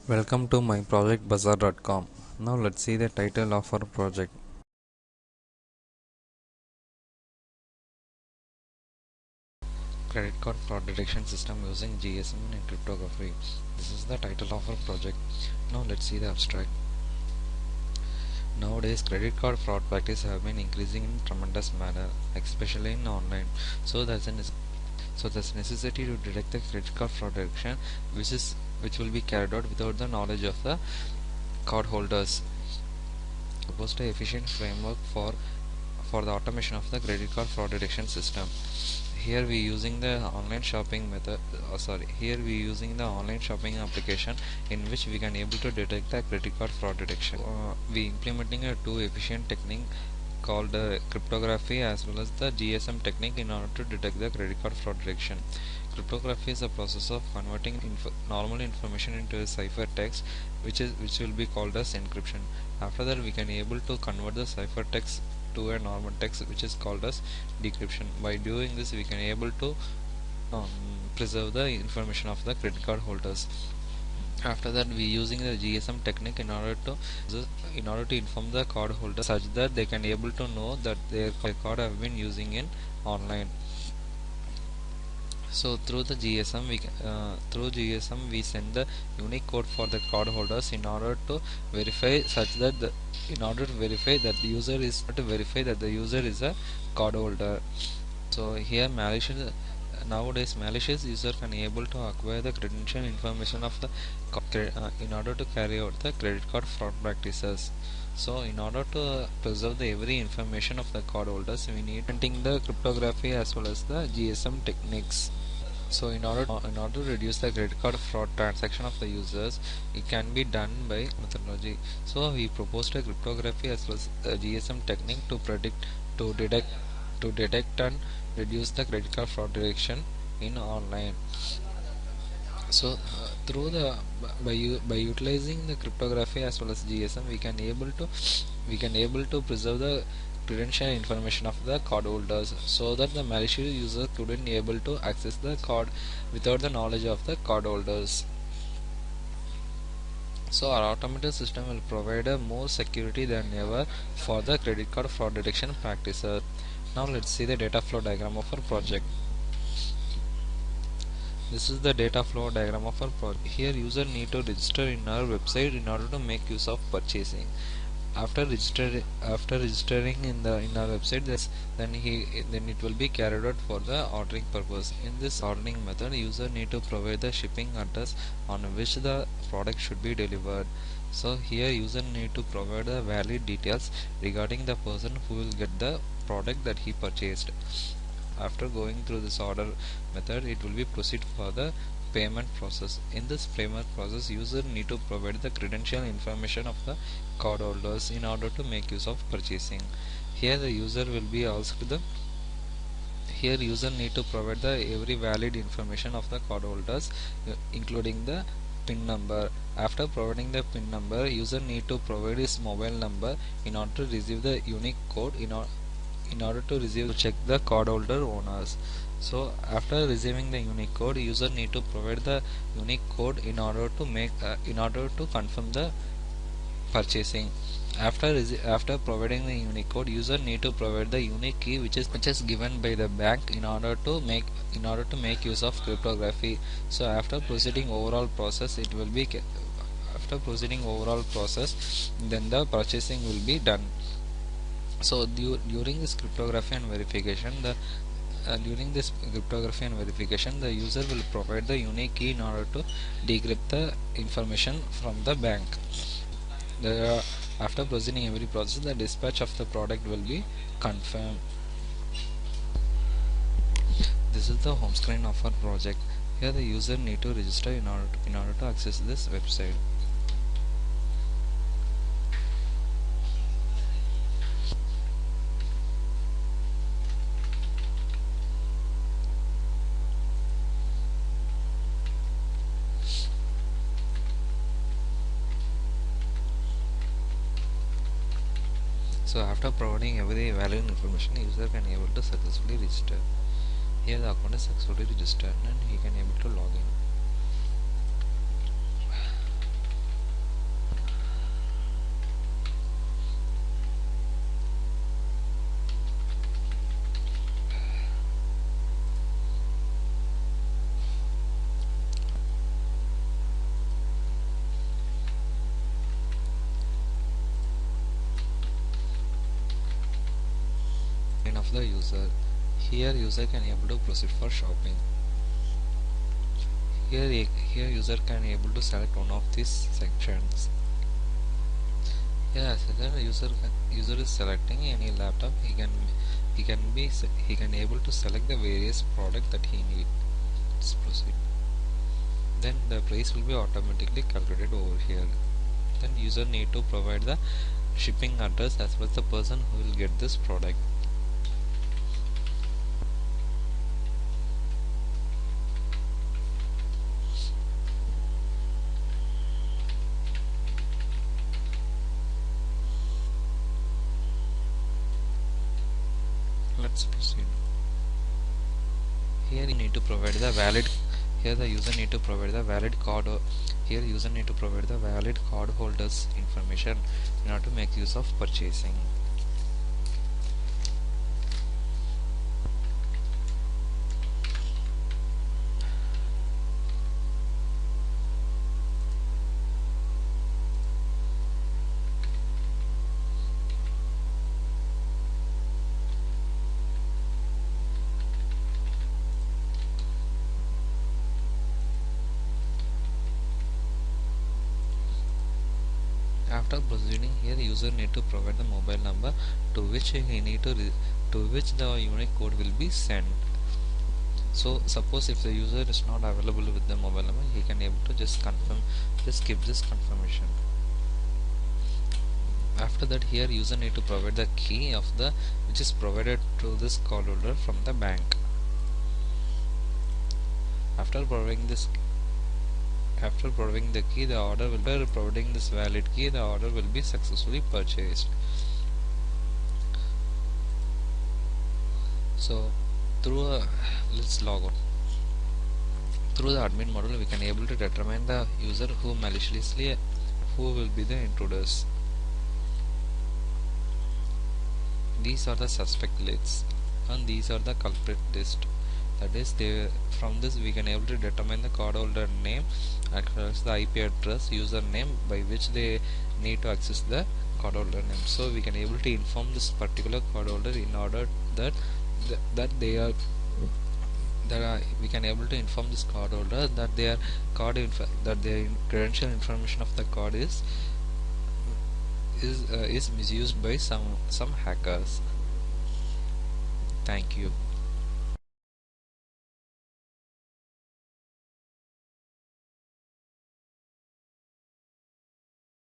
Welcome to my project bazaar.com. Now let's see the title of our project. Credit card fraud detection system using GSM and cryptography. This is the title of our project. Now let's see the abstract. Nowadays credit card fraud practices have been increasing in tremendous manner, especially in online. So there's necessity to detect the credit card fraud detection which will be carried out without the knowledge of the cardholders. Proposed a efficient framework for the automation of the credit card fraud detection system. Here we using the online shopping method. Here we using the online shopping application in which we can able to detect the credit card fraud detection. We implementing a two efficient technique called cryptography as well as the GSM technique in order to detect the credit card fraud detection. Cryptography is a process of converting normal information into a cipher text, which will be called as encryption. After that, we can able to convert the cipher text to a normal text, which is called as decryption. By doing this, we can able to preserve the information of the credit card holders. After that, we using the GSM technique in order to inform the card holder such that they can able to know that their card have been using in online. So through the GSM we send the unique code for the card holders in order to verify the user is a card holder. So here nowadays malicious user can able to acquire the credential information of the in order to carry out the credit card fraud practices. So in order to preserve the every information of the card holders, we need implementing the cryptography as well as the GSM techniques. So in order to reduce the credit card fraud transaction of the users, it can be done by methodology. So we proposed a cryptography as well as a GSM technique to detect and reduce the credit card fraud detection in online. So through the by utilizing the cryptography as well as GSM, we can able to preserve the credential information of the card holders so that the malicious user couldn't able to access the card without the knowledge of the card holders. So our automated system will provide a more security than ever for the credit card fraud detection practices. Now let's see the data flow diagram of our project. This is the data flow diagram of our project. Here user need to register in our website in order to make use of purchasing. After registering in our website, then it will be carried out for the ordering purpose. In this ordering method, user need to provide the shipping address on which the product should be delivered. So here user need to provide the valid details regarding the person who will get the product that he purchased. After going through this order method, it will be proceed for the payment process. In this payment process, user need to provide the credential information of the card holders in order to make use of purchasing. Here the user will be asked here user need to provide the every valid information of the card holders, including the PIN number. After providing the PIN number, user need to provide his mobile number in order to receive the unique code to check the cardholder owners. So after receiving the unique code, user need to provide the unique code in order to confirm the purchasing. After providing the unique code, user need to provide the unique key which is given by the bank in order to make use of cryptography. So after proceeding overall process, then the purchasing will be done. So during this cryptography and verification, the user will provide the unique key in order to decrypt the information from the bank. After proceeding every process, the dispatch of the product will be confirmed. This is the home screen of our project. Here the user need to register in order to access this website. So after providing every valid information, user can able to successfully register. Here the account is successfully registered and he can able to log in. Of the user. Here user can able to proceed for shopping. Here user can able to select one of these sections. Here user is selecting any laptop. He can able to select the various product that he needs. Let's proceed. Then the price will be automatically calculated over here. Then user need to provide the shipping address as well as the person who will get this product. Let's proceed. Here you need to provide the valid. Here the user need to provide the valid card. Here user need to provide the valid card holders information in order to make use of purchasing. After proceeding, here user need to provide the mobile number to which the unique code will be sent. So suppose if the user is not available with the mobile number, he can able to just skip this confirmation. After that, here user need to provide the key of the which is provided to this cardholder from the bank. After providing the key, the order will be providing this valid key. The order will be successfully purchased. So let's log out. Through the admin model, we can able to determine the user who will be the intruders. These are the suspect lists and these are the culprit list. That is, from this we can able to determine the cardholder name as well as the IP address, username by which they need to access the cardholder name. So we can able to inform this particular cardholder in order that we can able to inform this cardholder that their credential information of the card is misused by some hackers. Thank you.